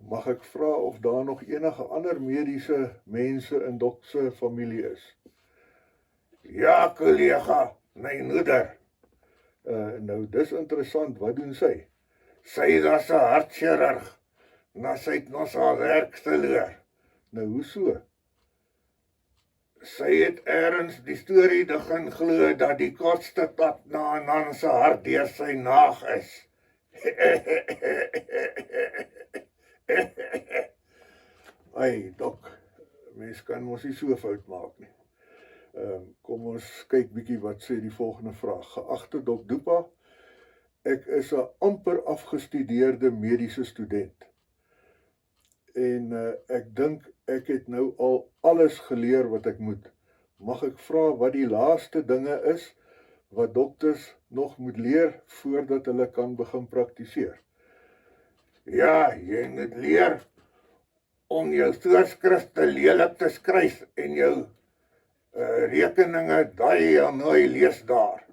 Mag ek vra of daar nog enige ander mediese mense in Dok se familie is? Ja, collega, my moeder. Nou, dis interessant, wat doen sy? Sy was 'n hartchirurg. Na sy het ons haar werk verloor. Nou, hoe so? Sy het eers die storie begin glo dat die kortste pad na 'n man se hart deur sy naag is. Ai, Dok, mens kan mos nie so fout maak nie. Kom ons kyk bietjie wat sê die volgende vraag. Geagte Dok Dupa, ek is 'n amper afgestudeerde mediese student. En ek dink ek het nou al alles geleer wat ek moet. Mag ek vra wat die laaste dinge is wat dokters nog moet leer voordat hulle kan begin praktiseer? Ja, jy moet leer om jou voorskrifte lelik te skryf en jou rekeninge daai en nou lees daar.